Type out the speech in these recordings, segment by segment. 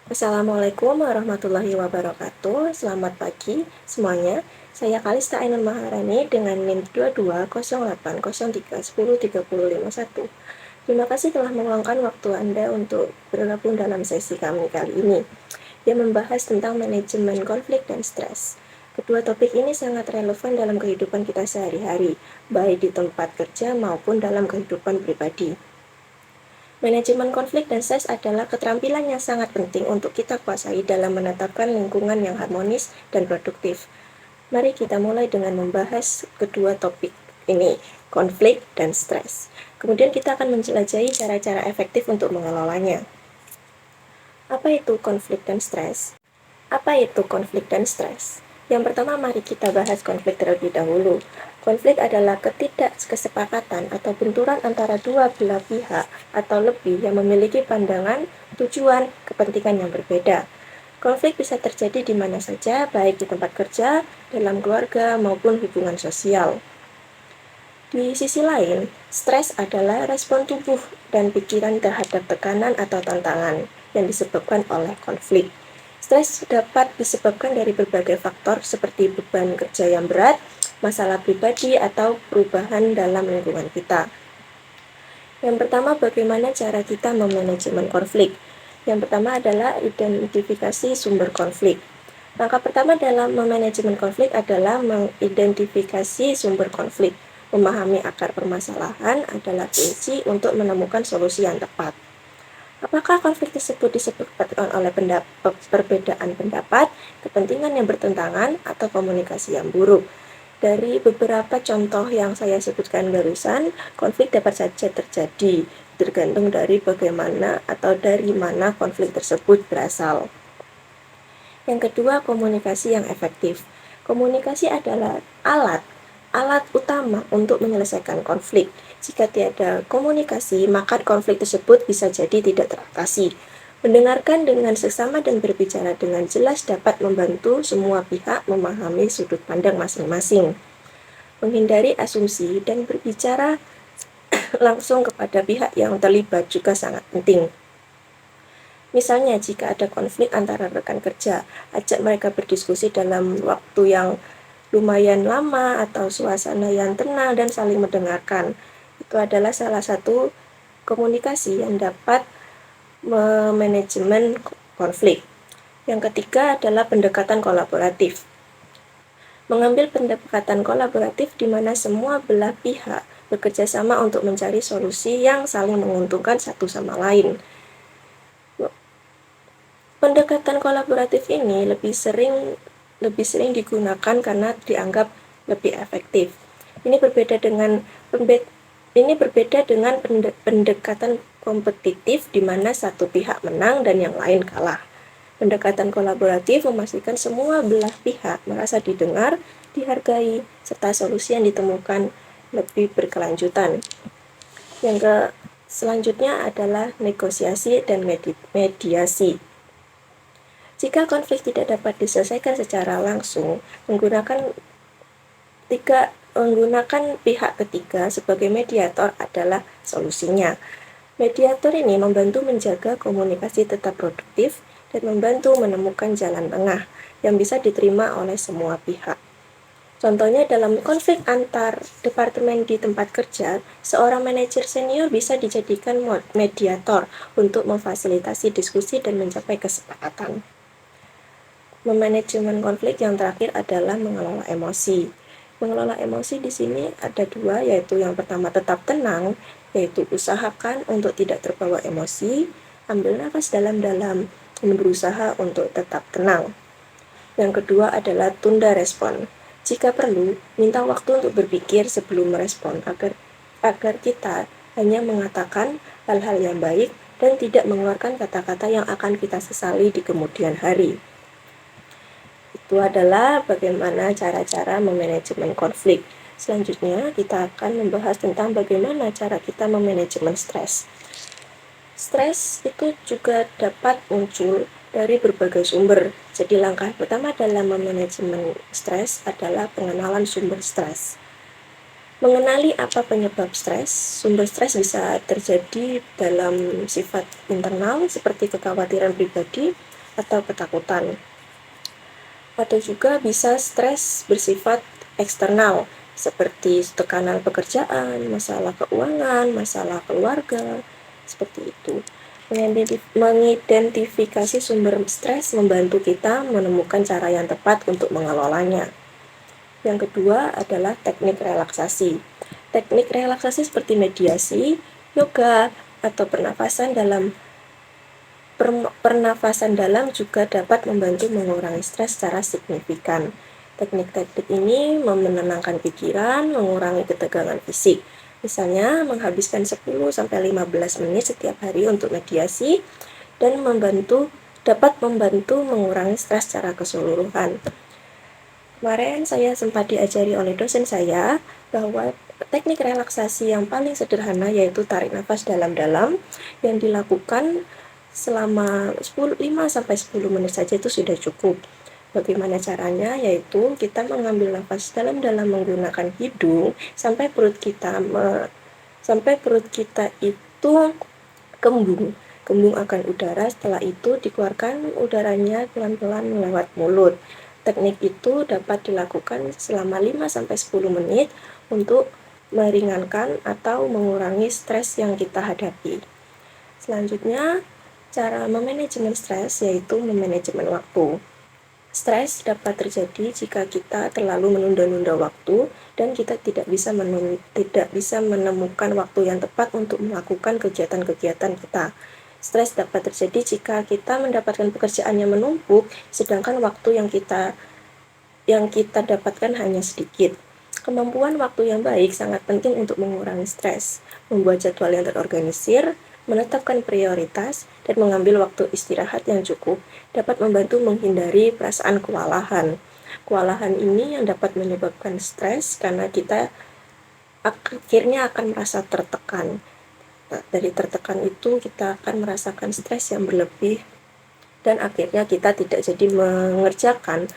Assalamualaikum warahmatullahi wabarakatuh. Selamat pagi semuanya. Saya Kalista Ainun Maharani dengan NIM 220803103051. Terima kasih telah meluangkan waktu Anda untuk bergabung dalam sesi kami kali ini yang membahas tentang manajemen konflik dan stres. Kedua topik ini sangat relevan dalam kehidupan kita sehari-hari, baik di tempat kerja maupun dalam kehidupan pribadi. Manajemen konflik dan stres adalah keterampilan yang sangat penting untuk kita kuasai dalam menetapkan lingkungan yang harmonis dan produktif. Mari kita mulai dengan membahas kedua topik ini, konflik dan stres. Kemudian kita akan menjelajahi cara-cara efektif untuk mengelolanya. Apa itu konflik dan stres? Apa itu konflik dan stres? Yang pertama, mari kita bahas konflik terlebih dahulu. Konflik adalah ketidakkesepakatan atau benturan antara dua belah pihak atau lebih yang memiliki pandangan, tujuan, kepentingan yang berbeda. Konflik bisa terjadi di mana saja, baik di tempat kerja, dalam keluarga, maupun hubungan sosial. Di sisi lain, stres adalah respon tubuh dan pikiran terhadap tekanan atau tantangan yang disebabkan oleh konflik. Stres dapat disebabkan dari berbagai faktor seperti beban kerja yang berat, masalah pribadi, atau perubahan dalam lingkungan kita. Yang pertama, bagaimana cara kita memanajemen konflik? Yang pertama adalah identifikasi sumber konflik. Langkah pertama dalam memanajemen konflik adalah mengidentifikasi sumber konflik. Memahami akar permasalahan adalah kunci untuk menemukan solusi yang tepat. Apakah konflik tersebut disebabkan oleh perbedaan pendapat, kepentingan yang bertentangan, atau komunikasi yang buruk? Dari beberapa contoh yang saya sebutkan barusan, konflik dapat saja terjadi, tergantung dari bagaimana atau dari mana konflik tersebut berasal. Yang kedua, komunikasi yang efektif. Komunikasi adalah alat utama untuk menyelesaikan konflik. Jika tiada komunikasi, maka konflik tersebut bisa jadi tidak teratasi. Mendengarkan dengan seksama dan berbicara dengan jelas dapat membantu semua pihak memahami sudut pandang masing-masing. Menghindari asumsi dan berbicara langsung kepada pihak yang terlibat juga sangat penting. Misalnya, jika ada konflik antara rekan kerja, ajak mereka berdiskusi dalam waktu yang lumayan lama atau suasana yang tenang dan saling mendengarkan. Itu adalah salah satu komunikasi yang dapat memanajemen konflik. Yang ketiga adalah pendekatan kolaboratif. Mengambil pendekatan kolaboratif di mana semua belah pihak bekerja sama untuk mencari solusi yang saling menguntungkan satu sama lain. Pendekatan kolaboratif ini lebih sering digunakan karena dianggap lebih efektif. Ini berbeda dengan pendekatan kompetitif di mana satu pihak menang dan yang lain kalah. Pendekatan kolaboratif memastikan semua belah pihak merasa didengar, dihargai, serta solusi yang ditemukan lebih berkelanjutan. Yang selanjutnya adalah negosiasi dan mediasi. Jika konflik tidak dapat diselesaikan secara langsung, menggunakan pihak ketiga sebagai mediator adalah solusinya. Mediator ini membantu menjaga komunikasi tetap produktif dan membantu menemukan jalan tengah yang bisa diterima oleh semua pihak. Contohnya dalam konflik antar departemen di tempat kerja, seorang manajer senior bisa dijadikan mediator untuk memfasilitasi diskusi dan mencapai kesepakatan. Memanajemen konflik yang terakhir adalah mengelola emosi. Mengelola emosi di sini ada dua, yaitu yang pertama tetap tenang, yaitu usahakan untuk tidak terbawa emosi, ambil nafas dalam-dalam, dan berusaha untuk tetap tenang. Yang kedua adalah tunda respon. Jika perlu, minta waktu untuk berpikir sebelum merespon agar kita hanya mengatakan hal-hal yang baik dan tidak mengeluarkan kata-kata yang akan kita sesali di kemudian hari. Itu adalah bagaimana cara-cara memanajemen konflik. Selanjutnya, kita akan membahas tentang bagaimana cara kita memanajemen stres. Stres itu juga dapat muncul dari berbagai sumber. Jadi langkah pertama dalam memanajemen stres adalah pengenalan sumber stres. Mengenali apa penyebab stres. Sumber stres bisa terjadi dalam sifat internal seperti kekhawatiran pribadi, atau ketakutan. Atau juga bisa stres bersifat eksternal, seperti tekanan pekerjaan, masalah keuangan, masalah keluarga, seperti itu. Mengidentifikasi sumber stres membantu kita menemukan cara yang tepat untuk mengelolanya. Yang kedua adalah teknik relaksasi. Teknik relaksasi seperti mediasi, yoga, atau pernafasan dalam juga dapat membantu mengurangi stres secara signifikan. Teknik-teknik ini menenangkan pikiran, mengurangi ketegangan fisik. Misalnya, menghabiskan 10-15 menit setiap hari untuk mediasi dan dapat membantu mengurangi stres secara keseluruhan. Kemarin saya sempat diajari oleh dosen saya bahwa teknik relaksasi yang paling sederhana yaitu tarik nafas dalam-dalam yang dilakukan selama 5-10 menit saja itu sudah cukup. Bagaimana caranya? Yaitu kita mengambil nafas dalam-dalam menggunakan hidung sampai perut kita itu kembung akan udara. Setelah itu dikeluarkan udaranya pelan-pelan lewat mulut. Teknik itu dapat dilakukan selama 5-10 menit untuk meringankan atau mengurangi stres yang kita hadapi. Selanjutnya, cara memanajemen stres yaitu memanajemen waktu. Stres dapat terjadi jika kita terlalu menunda-nunda waktu dan kita tidak bisa menemukan waktu yang tepat untuk melakukan kegiatan-kegiatan kita. Stres dapat terjadi jika kita mendapatkan pekerjaan yang menumpuk, sedangkan waktu yang kita dapatkan hanya sedikit. Kemampuan waktu yang baik sangat penting untuk mengurangi stres. Membuat jadwal yang terorganisir, menetapkan prioritas, dan mengambil waktu istirahat yang cukup dapat membantu menghindari perasaan kewalahan. Kewalahan ini yang dapat menyebabkan stres karena kita akhirnya akan merasa tertekan. Nah, dari tertekan itu kita akan merasakan stres yang berlebih dan akhirnya kita tidak jadi mengerjakan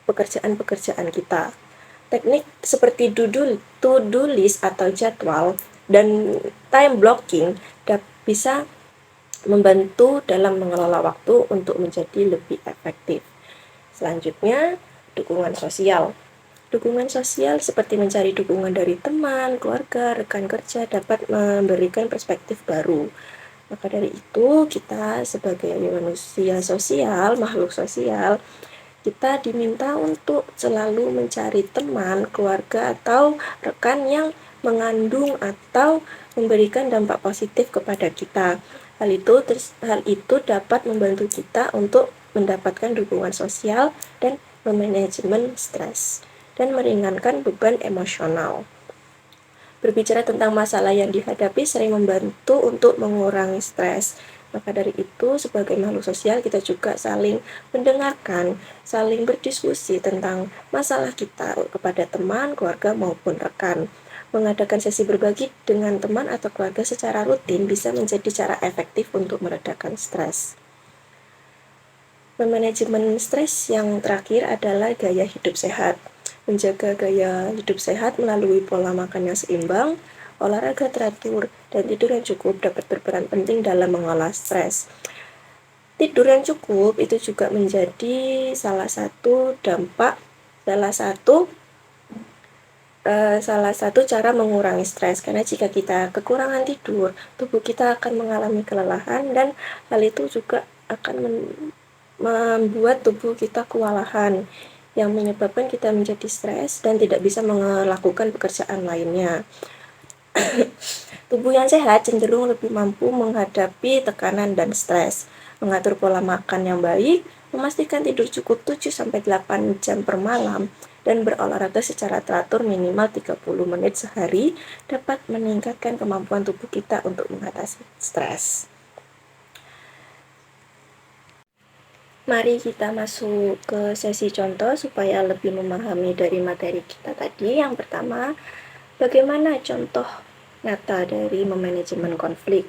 pekerjaan-pekerjaan kita. Teknik seperti to-do list atau jadwal dan time blocking bisa membantu dalam mengelola waktu untuk menjadi lebih efektif. Selanjutnya, dukungan sosial. Dukungan sosial seperti mencari dukungan dari teman, keluarga, rekan kerja dapat memberikan perspektif baru. Maka dari itu, kita sebagai manusia sosial, makhluk sosial, kita diminta untuk selalu mencari teman, keluarga, atau rekan yang mengandung atau memberikan dampak positif kepada kita. Hal itu dapat membantu kita untuk mendapatkan dukungan sosial dan memanajemen stres dan meringankan beban emosional. Berbicara tentang masalah yang dihadapi sering membantu untuk mengurangi stres. Maka dari itu, sebagai makhluk sosial, kita juga saling mendengarkan, saling berdiskusi tentang masalah kita kepada teman, keluarga, maupun rekan. Mengadakan sesi berbagi dengan teman atau keluarga secara rutin bisa menjadi cara efektif untuk meredakan stres. Manajemen stres yang terakhir adalah gaya hidup sehat. Menjaga gaya hidup sehat melalui pola makan yang seimbang, olahraga teratur, dan tidur yang cukup dapat berperan penting dalam mengolah stres. Tidur yang cukup itu juga menjadi salah satu cara mengurangi stres, karena jika kita kekurangan tidur, tubuh kita akan mengalami kelelahan dan hal itu juga akan membuat tubuh kita kewalahan yang menyebabkan kita menjadi stres dan tidak bisa melakukan pekerjaan lainnya. Tubuh yang sehat cenderung lebih mampu menghadapi tekanan dan stres. Mengatur pola makan yang baik, memastikan tidur cukup 7-8 jam per malam, dan berolahraga secara teratur minimal 30 menit sehari dapat meningkatkan kemampuan tubuh kita untuk mengatasi stres. Mari kita masuk ke sesi contoh supaya lebih memahami dari materi kita tadi. Yang pertama, bagaimana contoh nyata dari memanajemen konflik?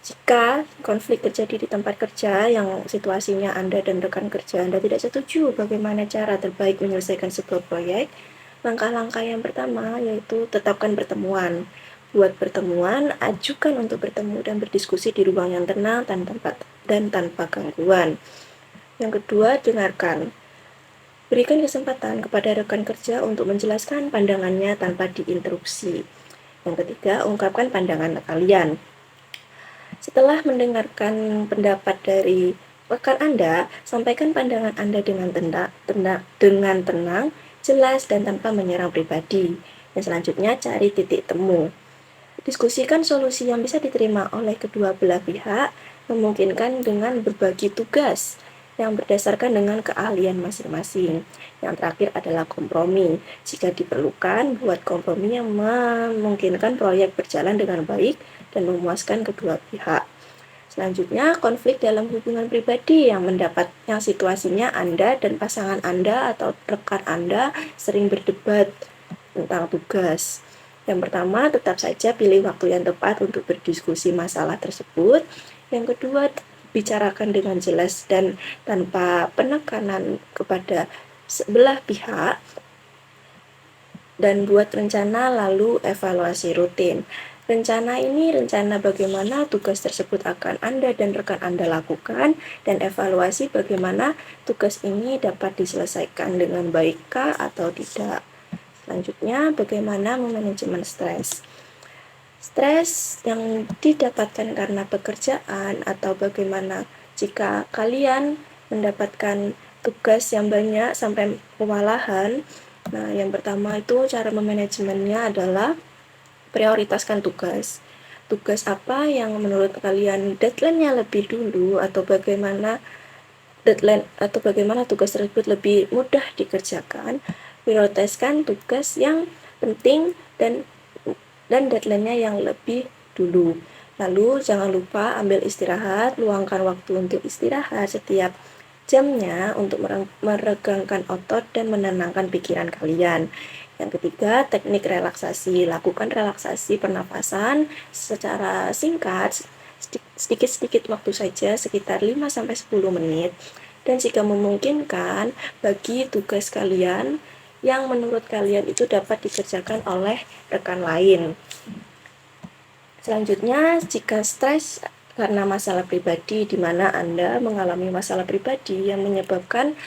Jika konflik terjadi di tempat kerja yang situasinya Anda dan rekan kerja Anda tidak setuju bagaimana cara terbaik menyelesaikan sebuah proyek, langkah-langkah yang pertama yaitu tetapkan pertemuan. Buat pertemuan, ajukan untuk bertemu dan berdiskusi di ruang yang tenang dan tanpa gangguan. Yang kedua, dengarkan. Berikan kesempatan kepada rekan kerja untuk menjelaskan pandangannya tanpa diinterupsi. Yang ketiga, ungkapkan pandangan kalian. Setelah mendengarkan pendapat dari rekan Anda, sampaikan pandangan Anda dengan tenang, jelas, dan tanpa menyerang pribadi. Dan selanjutnya, cari titik temu. Diskusikan solusi yang bisa diterima oleh kedua belah pihak, memungkinkan dengan berbagi tugas yang berdasarkan dengan keahlian masing-masing. Yang terakhir adalah kompromi. Jika diperlukan, buat kompromi yang memungkinkan proyek berjalan dengan baik dan memuaskan kedua pihak. Selanjutnya, konflik dalam hubungan pribadi yang situasinya Anda dan pasangan Anda atau rekan Anda sering berdebat tentang tugas. Yang pertama, tetap saja pilih waktu yang tepat untuk berdiskusi masalah tersebut. Yang kedua, bicarakan dengan jelas dan tanpa penekanan kepada sebelah pihak. Dan buat rencana lalu evaluasi rutin. Rencana ini rencana bagaimana tugas tersebut akan Anda dan rekan Anda lakukan, dan evaluasi bagaimana tugas ini dapat diselesaikan dengan baikkah atau tidak. Selanjutnya, bagaimana memanajemen stres. Stres yang didapatkan karena pekerjaan atau bagaimana jika kalian mendapatkan tugas yang banyak sampai kewalahan. Nah, yang pertama itu cara memanajemennya adalah prioritaskan tugas. Tugas apa yang menurut kalian deadline-nya lebih dulu atau bagaimana tugas tersebut lebih mudah dikerjakan. Prioritaskan tugas yang penting dan deadline-nya yang lebih dulu. Lalu jangan lupa ambil istirahat, luangkan waktu untuk istirahat setiap jamnya untuk meregangkan otot dan menenangkan pikiran kalian. Yang ketiga, teknik relaksasi. Lakukan relaksasi pernapasan secara singkat, sedikit-sedikit waktu saja, sekitar 5-10 menit. Dan jika memungkinkan, bagi tugas kalian yang menurut kalian itu dapat dikerjakan oleh rekan lain. Selanjutnya, jika stres karena masalah pribadi, di mana Anda mengalami masalah pribadi yang menyebabkan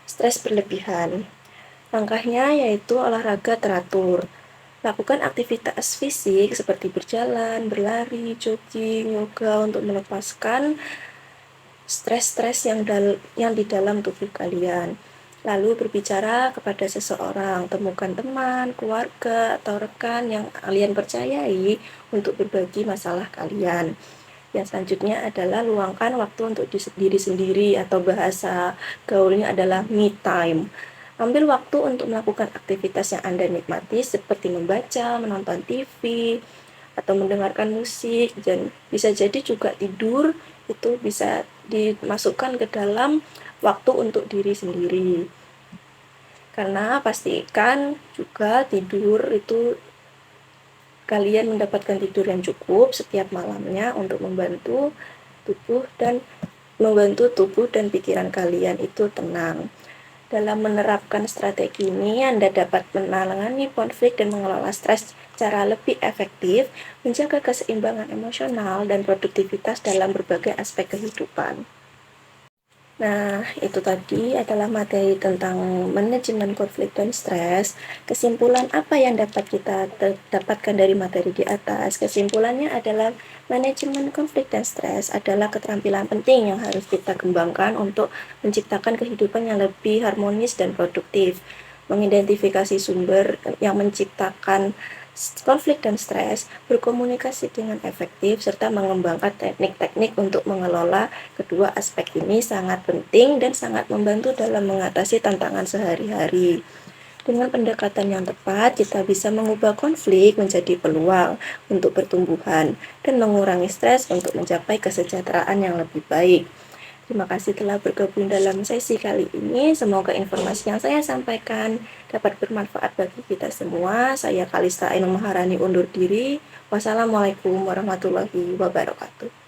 stres berlebihan. Langkahnya yaitu olahraga teratur. Lakukan aktivitas fisik seperti berjalan, berlari, jogging, yoga untuk melepaskan stres-stres yang di dalam tubuh kalian. Lalu berbicara kepada seseorang, temukan teman, keluarga, atau rekan yang kalian percayai untuk berbagi masalah kalian. Yang selanjutnya adalah luangkan waktu untuk diri sendiri atau bahasa gaulnya adalah me time. Ambil waktu untuk melakukan aktivitas yang Anda nikmati seperti membaca, menonton TV, atau mendengarkan musik, dan bisa jadi juga tidur itu bisa dimasukkan ke dalam waktu untuk diri sendiri. Karena pastikan juga tidur itu kalian mendapatkan tidur yang cukup setiap malamnya untuk membantu tubuh dan pikiran kalian itu tenang. Dalam menerapkan strategi ini, Anda dapat menangani konflik dan mengelola stres secara lebih efektif, menjaga keseimbangan emosional dan produktivitas dalam berbagai aspek kehidupan. Nah, itu tadi adalah materi tentang manajemen konflik dan stres. Kesimpulan apa yang dapat kita dapatkan dari materi di atas? Kesimpulannya adalah manajemen konflik dan stres adalah keterampilan penting yang harus kita kembangkan untuk menciptakan kehidupan yang lebih harmonis dan produktif. Mengidentifikasi sumber yang menciptakan konflik dan stres, berkomunikasi dengan efektif, serta mengembangkan teknik-teknik untuk mengelola kedua aspek ini sangat penting dan sangat membantu dalam mengatasi tantangan sehari-hari. Dengan pendekatan yang tepat, kita bisa mengubah konflik menjadi peluang untuk pertumbuhan dan mengurangi stres untuk mencapai kesejahteraan yang lebih baik. Terima kasih telah bergabung dalam sesi kali ini. Semoga informasi yang saya sampaikan dapat bermanfaat bagi kita semua. Saya Kalista Ainul Maharani undur diri. Wassalamualaikum warahmatullahi wabarakatuh.